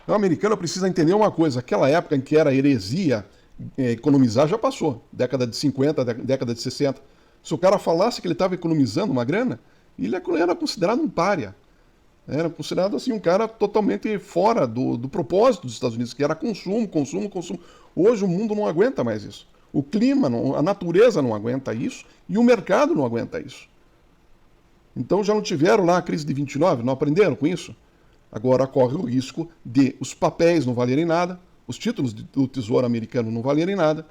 O americano precisa entender uma coisa: aquela época em que era heresia economizar já passou. Década de 50, década de 60. Se o cara falasse que ele estava economizando uma grana, ele era considerado um pária. Era considerado assim um cara totalmente fora do propósito dos Estados Unidos, que era consumo, consumo, consumo. Hoje o mundo não aguenta mais isso. O clima, a natureza não aguenta isso e o mercado não aguenta isso. Então já não tiveram lá a crise de 29, não aprenderam com isso? Agora corre o risco de os papéis não valerem nada, os títulos do Tesouro Americano não valerem nada,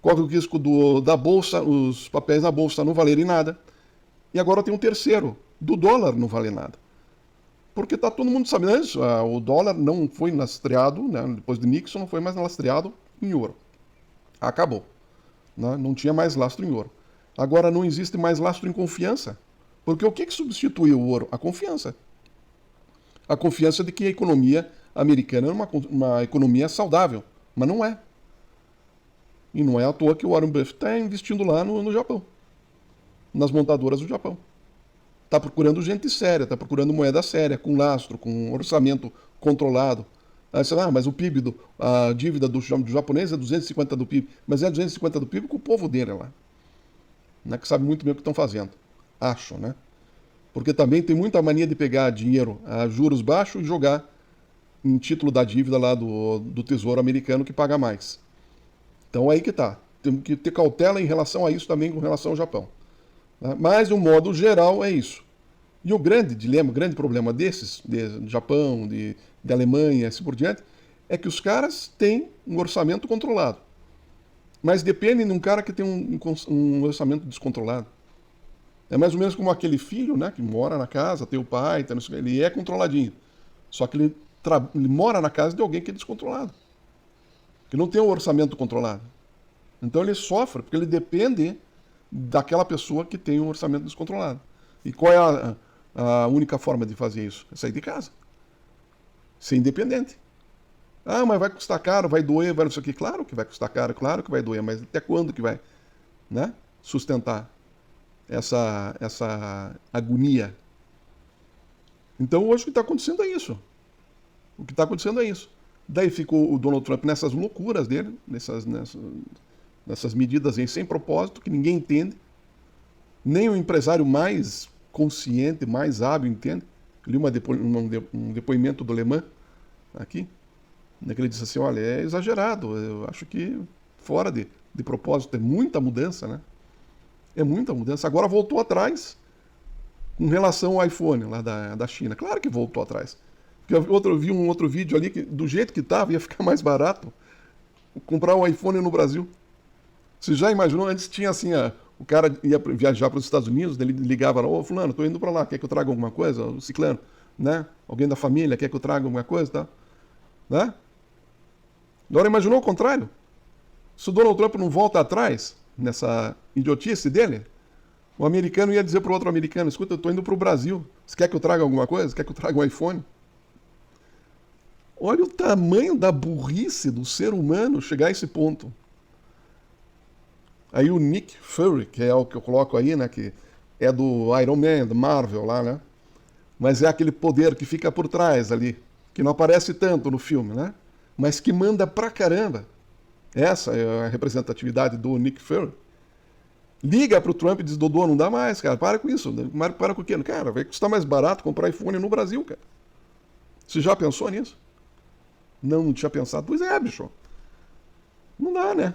corre o risco da Bolsa, os papéis da Bolsa não valerem nada, e agora tem um terceiro, do dólar não valer nada. Porque está todo mundo sabendo isso, o dólar não foi lastreado, né, depois de Nixon não foi mais lastreado em ouro. Acabou. Né, não tinha mais lastro em ouro. Agora não existe mais lastro em confiança. Porque o que substituiu o ouro? A confiança. A confiança de que a economia americana é uma economia saudável. Mas não é. E não é à toa que o Warren Buffett está investindo lá no Japão. Nas montadoras do Japão. Está procurando gente séria, está procurando moeda séria, com lastro, com orçamento controlado. Aí você fala, mas o PIB, a dívida do japonês é 250 do PIB. Mas é 250 do PIB com o povo dele lá. Né, que sabe muito bem o que estão fazendo. Acho, né? Porque também tem muita mania de pegar dinheiro a juros baixos e jogar em título da dívida lá do Tesouro Americano que paga mais. Então aí que tá. Temos que ter cautela em relação a isso também com relação ao Japão. Né? Mas, de um modo geral, é isso. E o grande dilema, o grande problema desses, de Japão, de Alemanha, assim por diante, é que os caras têm um orçamento controlado. Mas dependem de um cara que tem um orçamento descontrolado. É mais ou menos como aquele filho, né, que mora na casa, tem o pai, ele é controladinho. Só que ele mora na casa de alguém que é descontrolado. Que não tem um orçamento controlado. Então ele sofre, porque ele depende daquela pessoa que tem um orçamento descontrolado. E qual é a única forma de fazer isso? É sair de casa. Ser independente. Ah, mas vai custar caro, vai doer, vai não sei o quê. Claro que vai custar caro, claro que vai doer, mas até quando que vai, né, sustentar essa agonia? Então hoje o que está acontecendo é isso. O que está acontecendo é isso. Daí ficou o Donald Trump nessas loucuras dele, nessas medidas aí sem propósito, que ninguém entende. Nem o empresário mais consciente, mais hábil entende. Eu li um depoimento do Le Mans aqui, que ele disse assim, olha, é exagerado, eu acho que fora de propósito, é muita mudança, né? É muita mudança. Agora voltou atrás com relação ao iPhone lá da China. Claro que voltou atrás. Porque eu vi um outro vídeo ali que, do jeito que estava, ia ficar mais barato comprar um iPhone no Brasil. Você já imaginou? Antes tinha assim, o cara ia viajar para os Estados Unidos, ele ligava lá, ô fulano, estou indo para lá, quer que eu traga alguma coisa? O ciclano, né? Alguém da família quer que eu traga alguma coisa, tá? Né? Agora imaginou o contrário? Se o Donald Trump não volta atrás nessa idiotice dele, o americano ia dizer para o outro americano, escuta, eu estou indo para o Brasil, você quer que eu traga alguma coisa? Quer que eu traga um iPhone? Olha o tamanho da burrice do ser humano chegar a esse ponto. Aí o Nick Fury, que é o que eu coloco aí, né, que é do Iron Man, do Marvel lá, né? Mas é aquele poder que fica por trás ali, que não aparece tanto no filme, né? Mas que manda pra caramba. Essa é a representatividade do Nick Fury. Liga pro Trump e diz, Dodô, não dá mais, cara, para com isso. Para com o quê? Cara, vai custar mais barato comprar iPhone no Brasil, cara. Você já pensou nisso? Não tinha pensado. Pois é, bicho. Não dá, né?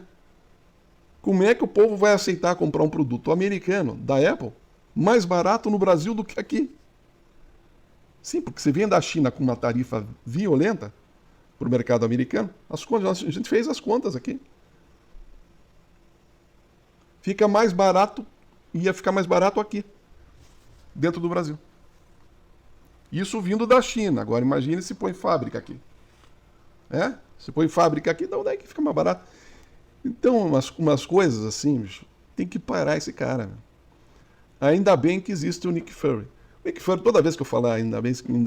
Como é que o povo vai aceitar comprar um produto americano, da Apple, mais barato no Brasil do que aqui? Sim, porque você vem da China com uma tarifa violenta para o mercado americano, as contas, a gente fez as contas aqui. Fica mais barato, ia ficar mais barato aqui, dentro do Brasil. Isso vindo da China. Agora imagine se põe fábrica aqui. Se põe fábrica aqui, daí que fica mais barato. Então, umas coisas assim, bicho, tem que parar esse cara. Né? Ainda bem que existe o Nick Fury. O Nick Fury, toda vez que eu falar ainda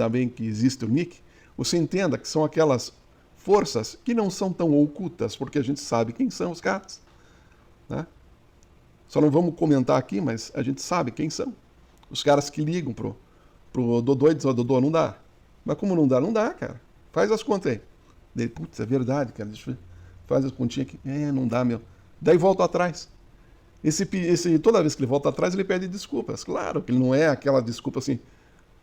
bem que existe o Nick, você entenda que são aquelas forças que não são tão ocultas, porque a gente sabe quem são os caras. Né? Só não vamos comentar aqui, mas a gente sabe quem são. Os caras que ligam pro Dodô e dizem, Dodô, não dá. Mas como não dá? Não dá, cara. Faz as contas aí. Daí, putz, é verdade, cara. Deixa eu ver. Faz as continhas aqui. Não dá, meu. Daí volta atrás. Toda vez que ele volta atrás, ele pede desculpas. Claro que ele não é aquela desculpa assim,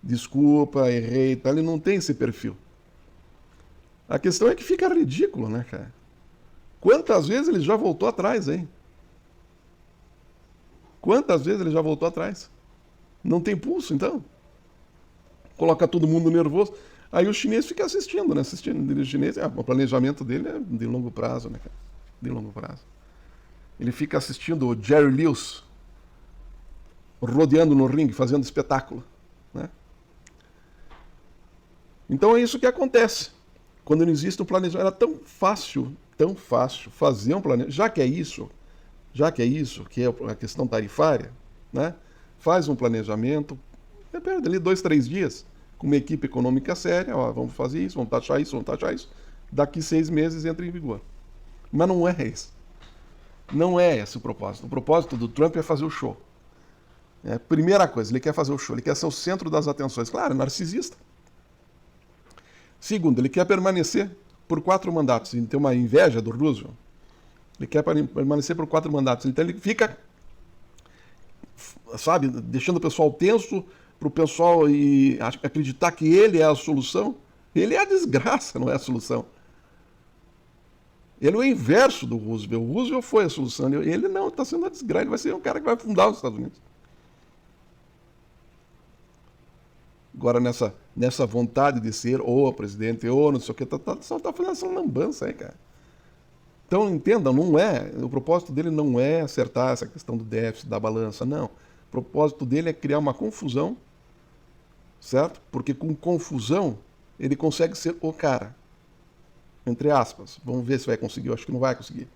desculpa, errei, tá? Ele não tem esse perfil. A questão é que fica ridículo, né, cara? Quantas vezes ele já voltou atrás, hein? Quantas vezes ele já voltou atrás? Não tem pulso, então? Coloca todo mundo nervoso. Aí o chinês fica assistindo, né? Assistindo. O chinês, o planejamento dele é de longo prazo, né, cara? De longo prazo. Ele fica assistindo o Jerry Lewis rodeando no ringue, fazendo espetáculo, né? Então é isso que acontece. Quando não existe um planejamento, era tão fácil fazer um planejamento. Já que é isso, que é a questão tarifária, né? Faz um planejamento, perde ali 2, 3 dias, com uma equipe econômica séria, ó, vamos fazer isso, vamos taxar isso, daqui 6 meses entra em vigor. Mas não é isso. Não é esse o propósito. O propósito do Trump é fazer o show. Primeira coisa, ele quer fazer o show, ele quer ser o centro das atenções. Claro, narcisista. Segundo, ele quer permanecer por 4 mandatos. Ele tem uma inveja do Roosevelt. Ele quer permanecer por 4 mandatos. Então ele fica, sabe, deixando o pessoal tenso, para o pessoal acreditar que ele é a solução. Ele é a desgraça, não é a solução. Ele é o inverso do Roosevelt. O Roosevelt foi a solução. Ele não, está sendo a desgraça. Ele vai ser o cara que vai fundar os Estados Unidos. Agora, nessa vontade de ser ou presidente ou não sei o que, só está fazendo essa lambança aí, cara. Então, entendam, o propósito dele não é acertar essa questão do déficit, da balança, não. O propósito dele é criar uma confusão, certo? Porque com confusão, ele consegue ser o cara. Entre aspas. Vamos ver se vai conseguir. Eu acho que não vai conseguir.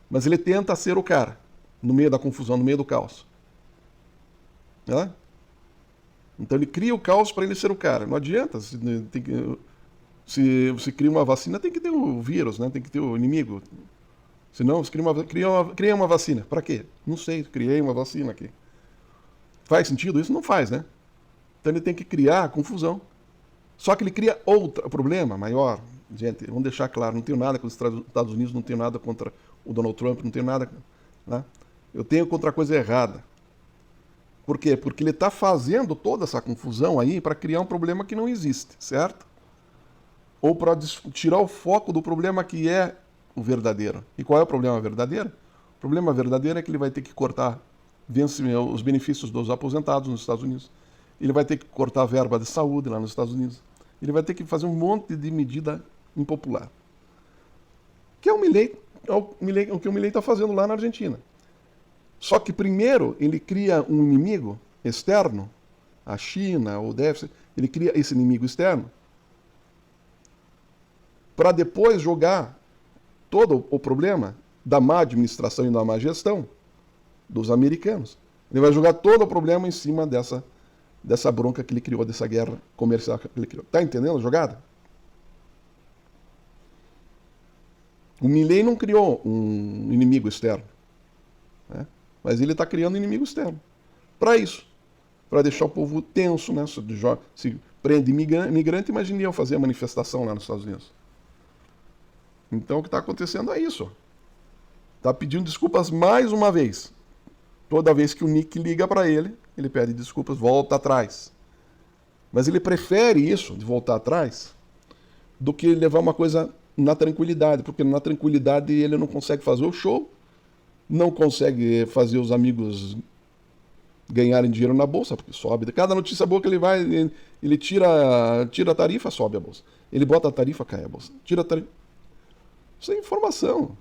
Mas ele tenta ser o cara. No meio da confusão, no meio do caos. Né? Então ele cria o caos para ele ser o cara. Não adianta. Se você cria uma vacina, tem que ter o vírus, né? Tem que ter o inimigo. Senão, você cria uma vacina. Para quê? Não sei. Criei uma vacina aqui. Faz sentido? Isso não faz, né? Então ele tem que criar a confusão. Só que ele cria outro problema maior. Gente, vamos deixar claro, não tenho nada contra os Estados Unidos, não tenho nada contra o Donald Trump, não tenho nada, né? Eu tenho contra a coisa errada. Por quê? Porque ele está fazendo toda essa confusão aí para criar um problema que não existe, certo? Ou para tirar o foco do problema que é o verdadeiro. E qual é o problema verdadeiro? O problema verdadeiro é que ele vai ter que cortar os benefícios dos aposentados nos Estados Unidos. Ele vai ter que cortar a verba de saúde lá nos Estados Unidos. Ele vai ter que fazer um monte de medida impopular. Que é o que o Milei está fazendo lá na Argentina. Só que primeiro ele cria um inimigo externo, a China, o déficit, ele cria esse inimigo externo, para depois jogar todo o problema da má administração e da má gestão dos americanos. Ele vai jogar todo o problema em cima dessa bronca que ele criou, dessa guerra comercial que ele criou. Tá entendendo a jogada? O Milei não criou um inimigo externo, né? Mas ele está criando um inimigo externo. Para isso. Para deixar o povo tenso, né? Se prende imigrante, imagine eu fazer a manifestação lá nos Estados Unidos. Então o que está acontecendo é isso. Está pedindo desculpas mais uma vez. Toda vez que o Nick liga para ele, ele pede desculpas, volta atrás. Mas ele prefere isso, de voltar atrás, do que levar uma coisa na tranquilidade, porque na tranquilidade ele não consegue fazer o show, não consegue fazer os amigos ganharem dinheiro na bolsa, porque sobe. Cada notícia boa que ele vai, ele tira a tarifa, sobe a bolsa. Ele bota a tarifa, cai a bolsa. Tira a tarifa. Isso é informação.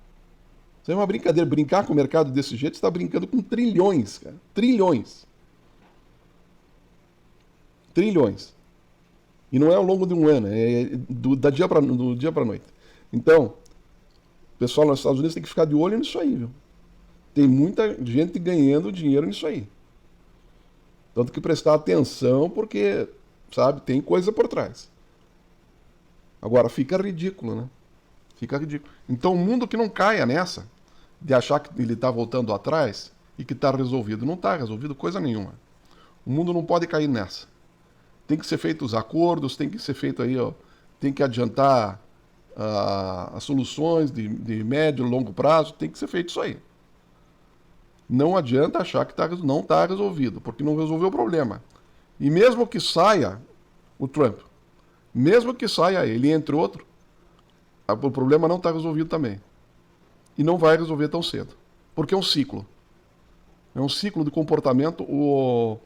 Isso é uma brincadeira. Brincar com o mercado desse jeito, você está brincando com trilhões, cara. Trilhões. Trilhões. E não é ao longo de um ano, é do dia para noite. Então, o pessoal nos Estados Unidos tem que ficar de olho nisso aí, viu? Tem muita gente ganhando dinheiro nisso aí. Então tem que prestar atenção porque, sabe, tem coisa por trás. Agora, fica ridículo, né? Fica ridículo. Então o mundo que não caia nessa, de achar que ele está voltando atrás e que está resolvido. Não está resolvido coisa nenhuma. O mundo não pode cair nessa. Tem que ser feitos os acordos, tem que ser feito aí, ó, tem que adiantar as soluções de médio e longo prazo, tem que ser feito isso aí. Não adianta achar que não está resolvido, porque não resolveu o problema. E mesmo que saia o Trump, mesmo que saia ele, entre outro, o problema não está resolvido também. E não vai resolver tão cedo. Porque é um ciclo. É um ciclo de comportamento. O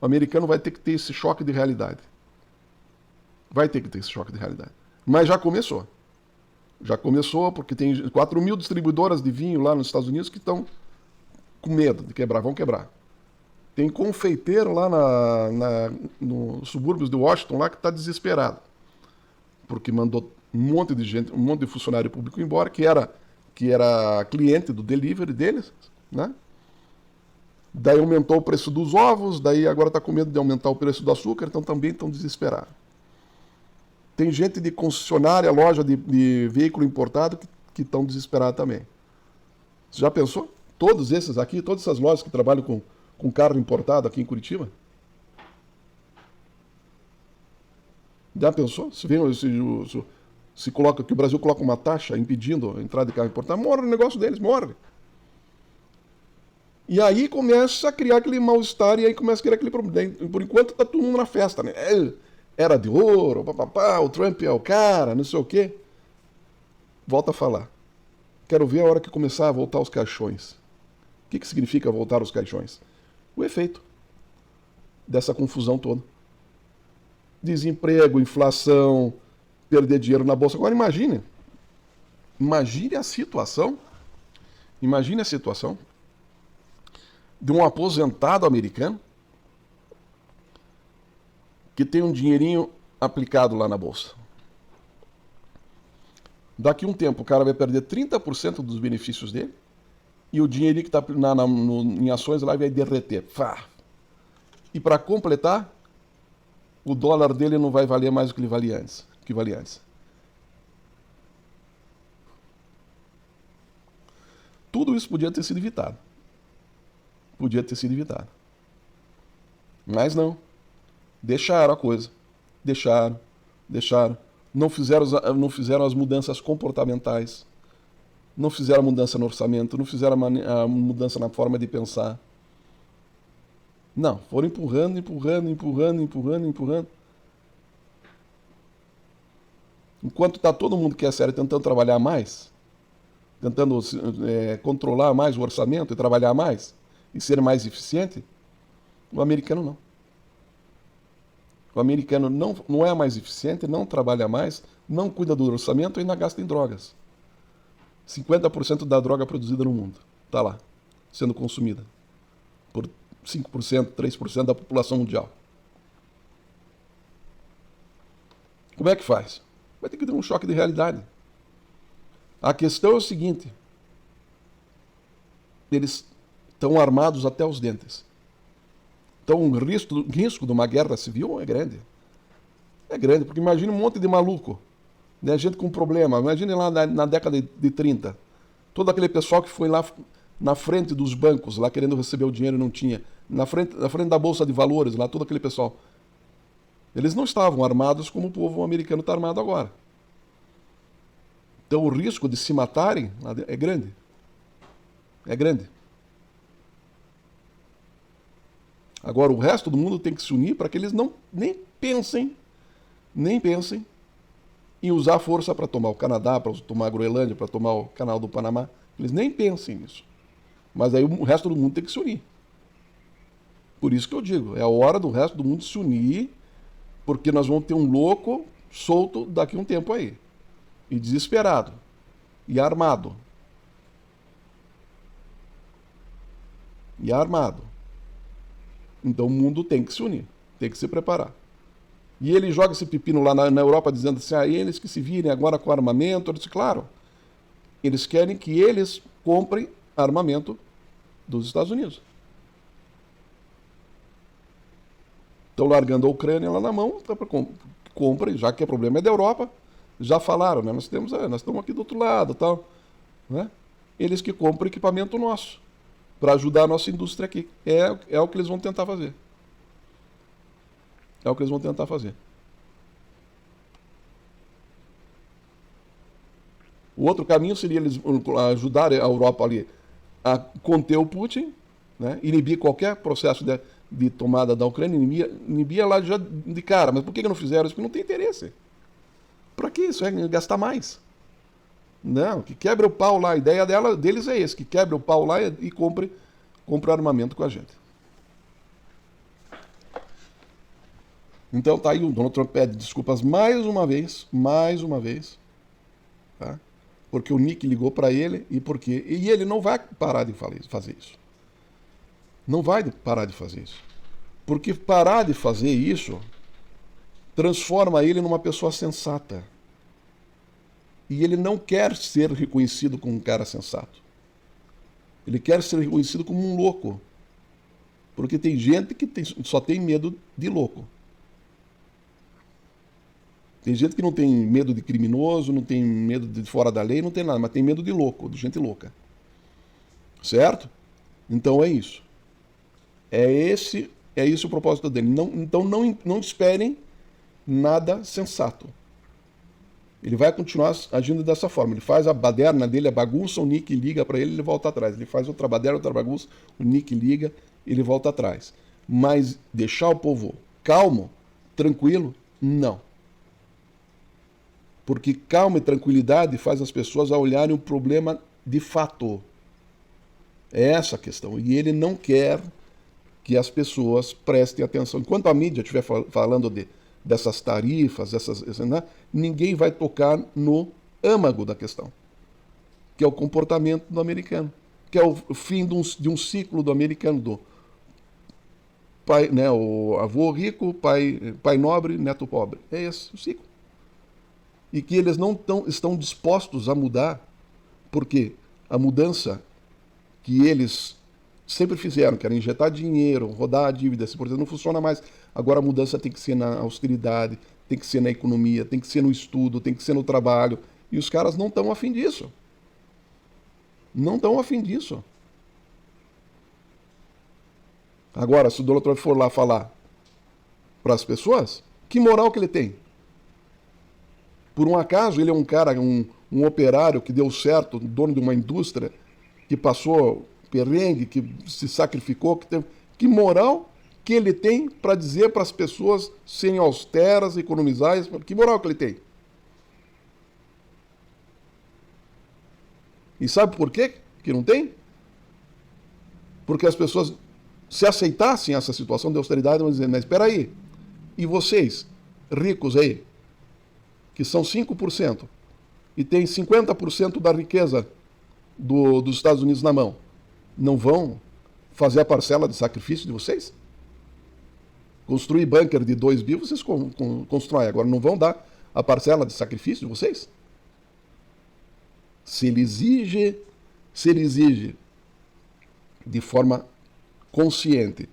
americano vai ter que ter esse choque de realidade. Vai ter que ter esse choque de realidade. Mas já começou. Já começou porque tem 4.000 distribuidoras de vinho lá nos Estados Unidos que estão com medo de quebrar, vão quebrar. Tem confeiteiro lá nos subúrbios de Washington lá que está desesperado. Porque mandou um monte de gente, um monte de funcionário público embora, que era cliente do delivery deles, né? Daí aumentou o preço dos ovos, daí agora está com medo de aumentar o preço do açúcar, então também estão desesperados. Tem gente de concessionária, loja de veículo importado que estão desesperados também. Você já pensou? Todos esses aqui, todas essas lojas que trabalham com carro importado aqui em Curitiba? Já pensou? Se coloca que o Brasil coloca uma taxa impedindo a entrada de carro importado, morre o negócio deles, morre. E aí começa a criar aquele mal-estar e aí começa a criar aquele problema. Por enquanto tá todo mundo na festa, né? Era de ouro, papapá, o Trump é o cara, não sei o quê. Volta a falar. Quero ver a hora que começar a voltar os caixões. O que significa voltar os caixões? O efeito dessa confusão toda. Desemprego, inflação, perder dinheiro na bolsa. Agora imagine a situação de um aposentado americano que tem um dinheirinho aplicado lá na bolsa. Daqui a um tempo o cara vai perder 30% dos benefícios dele e o dinheirinho que está em ações lá vai derreter. Fá. E para completar, o dólar dele não vai valer mais do que ele valia antes. Tudo isso podia ter sido evitado. Mas não. Deixaram a coisa. Deixaram. Não fizeram as mudanças comportamentais. Não fizeram a mudança no orçamento. Não fizeram a mudança na forma de pensar. Não. Foram empurrando. Enquanto está todo mundo que é sério tentando trabalhar mais, tentando controlar mais o orçamento e trabalhar mais e ser mais eficiente, o americano não. O americano não é mais eficiente, não trabalha mais, não cuida do orçamento e ainda gasta em drogas. 50% da droga produzida no mundo está lá, sendo consumida por 5%, 3% da população mundial. Como é que faz? Vai ter que ter um choque de realidade. A questão é o seguinte: eles estão armados até os dentes. Então o risco de uma guerra civil é grande. É grande, porque imagine um monte de maluco, né, gente com problema. Imagine lá na década de 30, todo aquele pessoal que foi lá na frente dos bancos, lá querendo receber o dinheiro e não tinha. Na frente da Bolsa de Valores, lá todo aquele pessoal. Eles não estavam armados como o povo americano está armado agora. Então o risco de se matarem é grande. É grande. Agora o resto do mundo tem que se unir para que eles nem pensem em usar força para tomar o Canadá, para tomar a Groenlândia, para tomar o Canal do Panamá. Eles nem pensem nisso. Mas aí o resto do mundo tem que se unir. Por isso que eu digo, é a hora do resto do mundo se unir, porque nós vamos ter um louco solto daqui a um tempo aí. E desesperado. E armado. Então o mundo tem que se unir, tem que se preparar. E ele joga esse pepino lá na Europa dizendo assim, eles que se virem agora com armamento. Eu disse, claro, eles querem que eles comprem armamento dos Estados Unidos. Estão largando a Ucrânia lá na mão, então comprem, já que o problema é da Europa. Já falaram, né? Nós estamos aqui do outro lado, tal, né? Eles que compram equipamento nosso para ajudar a nossa indústria aqui. É o que eles vão tentar fazer. O outro caminho seria eles ajudar a Europa ali a conter o Putin, né? Inibir qualquer processo de tomada da Ucrânia, inibir lá já de cara. Mas por que não fizeram isso? Porque não tem interesse. Para que isso? É gastar mais. Não, que quebre o pau lá. A ideia deles é esse, que quebre o pau lá e compre armamento com a gente. Então tá aí, o Donald Trump pede desculpas mais uma vez, tá? Porque o Nick ligou para ele e ele não vai parar de fazer isso. Não vai parar de fazer isso. Porque parar de fazer isso transforma ele numa pessoa sensata. E ele não quer ser reconhecido como um cara sensato. Ele quer ser reconhecido como um louco. Porque tem gente que só tem medo de louco. Tem gente que não tem medo de criminoso, não tem medo de fora da lei, não tem nada, mas tem medo de louco, de gente louca. Certo? Então é isso. É esse o propósito dele. Então não esperem nada sensato. Ele vai continuar agindo dessa forma. Ele faz a baderna dele, a bagunça, o Nick liga para ele volta atrás. Ele faz outra baderna, outra bagunça, o Nick liga, ele volta atrás. Mas deixar o povo calmo, tranquilo, não. Porque calma e tranquilidade faz as pessoas olharem o problema de fato. É essa a questão. E ele não quer que as pessoas prestem atenção. Enquanto a mídia estiver falando dessas tarifas, né, ninguém vai tocar no âmago da questão, que é o comportamento do americano, que é o fim de um ciclo do americano, do pai, né, o avô rico, pai nobre, neto pobre. É esse o ciclo. E que eles não estão dispostos a mudar, porque a mudança que eles sempre fizeram, que era injetar dinheiro, rodar a dívida, assim, por exemplo, não funciona mais. Agora a mudança tem que ser na austeridade, tem que ser na economia, tem que ser no estudo, tem que ser no trabalho. E os caras não estão afim disso. Não estão afim disso. Agora, se o Donald Trump for lá falar para as pessoas, que moral que ele tem? Por um acaso, ele é um cara, um operário que deu certo, dono de uma indústria, que passou perrengue, que se sacrificou, que teve... Que moral que ele tem para dizer para as pessoas serem austeras, economizar? Que moral que ele tem? E sabe por quê que não tem? Porque as pessoas, se aceitassem essa situação de austeridade, vão dizer, mas espera aí, e vocês, ricos aí, que são 5% e têm 50% da riqueza dos Estados Unidos na mão, não vão fazer a parcela de sacrifício de vocês? Construir bunker de 2 mil, vocês constroem. Agora não vão dar a parcela de sacrifício de vocês? Se ele exige de forma consciente,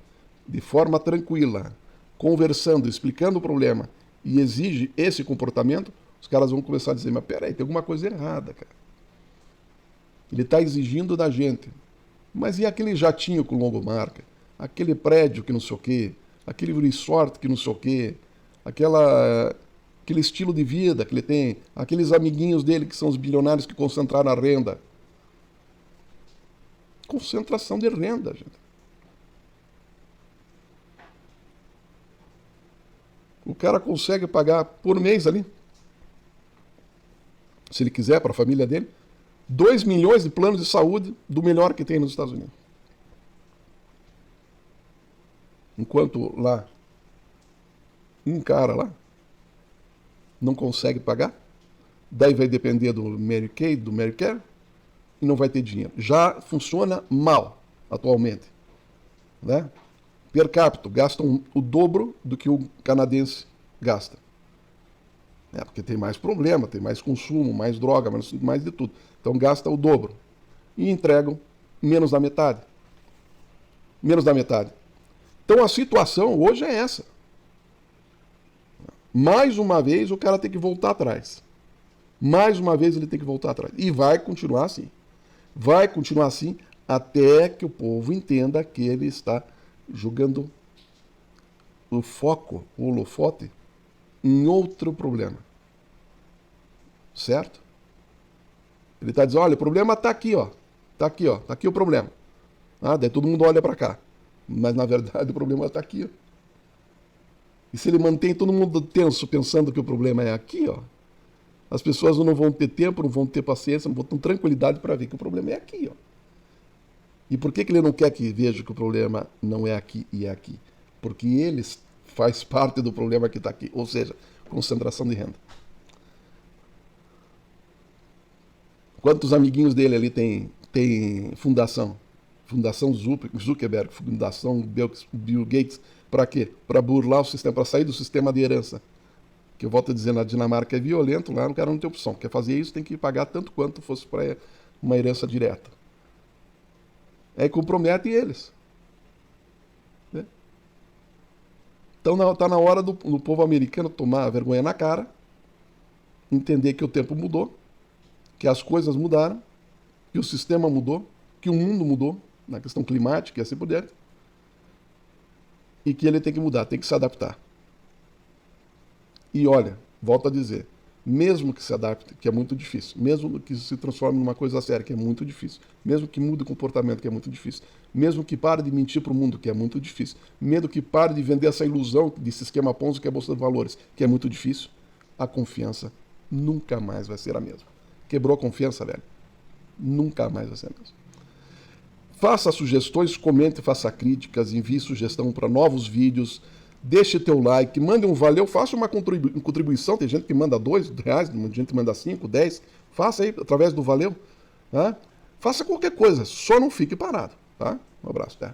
de forma tranquila, conversando, explicando o problema, e exige esse comportamento, os caras vão começar a dizer, mas peraí, tem alguma coisa errada, cara. Ele está exigindo da gente. Mas e aquele jatinho com logomarca? Aquele prédio que não sei o quê? Aquele resort que não sei o quê? Aquele estilo de vida que ele tem? Aqueles amiguinhos dele que são os bilionários que concentraram a renda? Concentração de renda, gente. O cara consegue pagar por mês ali, se ele quiser, para a família dele, 2 milhões de planos de saúde do melhor que tem nos Estados Unidos. Enquanto lá, um cara lá não consegue pagar, daí vai depender do Medicaid, do Medicare, e não vai ter dinheiro. Já funciona mal atualmente, né? Per capita, gastam o dobro do que o canadense gasta. Porque tem mais problema, tem mais consumo, mais droga, mais de tudo. Então gasta o dobro. E entregam menos da metade. Menos da metade. Então a situação hoje é essa. Mais uma vez o cara tem que voltar atrás. Mais uma vez ele tem que voltar atrás. E vai continuar assim. Vai continuar assim até que o povo entenda que ele está jogando o foco, o holofote, em outro problema. Certo? Ele está dizendo, olha, o problema está aqui, ó. Está aqui, ó. Está aqui o problema. Ah, daí todo mundo olha para cá. Mas, na verdade, o problema está aqui, ó. E se ele mantém todo mundo tenso, pensando que o problema é aqui, ó, as pessoas não vão ter tempo, não vão ter paciência, não vão ter tranquilidade para ver que o problema é aqui, ó. E por que ele não quer que veja que o problema não é aqui e é aqui? Porque eles faz parte do problema que está aqui, ou seja, concentração de renda. Quantos amiguinhos dele ali tem fundação? Fundação Zuckerberg, Fundação Bill Gates, para quê? Para burlar o sistema, para sair do sistema de herança. Que eu volto a dizer, na Dinamarca é violento, lá o cara não tem opção. Quer fazer isso, tem que pagar tanto quanto fosse para uma herança direta. Aí compromete eles. Né? Então está na hora do povo americano tomar a vergonha na cara, entender que o tempo mudou, que as coisas mudaram, que o sistema mudou, que o mundo mudou, na questão climática e assim por diante, e que ele tem que mudar, tem que se adaptar. E olha, volto a dizer, mesmo que se adapte, que é muito difícil, mesmo que se transforme numa coisa séria, que é muito difícil, mesmo que mude o comportamento, que é muito difícil, mesmo que pare de mentir para o mundo, que é muito difícil, mesmo que pare de vender essa ilusão desse esquema Ponzi, que é a Bolsa de Valores, que é muito difícil, a confiança nunca mais vai ser a mesma. Quebrou a confiança, velho? Nunca mais vai ser a mesma. Faça sugestões, comente, faça críticas, envie sugestão para novos vídeos, deixe teu like, mande um valeu, faça uma contribuição, tem gente que manda R$2, tem gente que manda 5, 10, faça aí através do valeu, tá? Faça qualquer coisa, só não fique parado, tá? Um abraço, tá?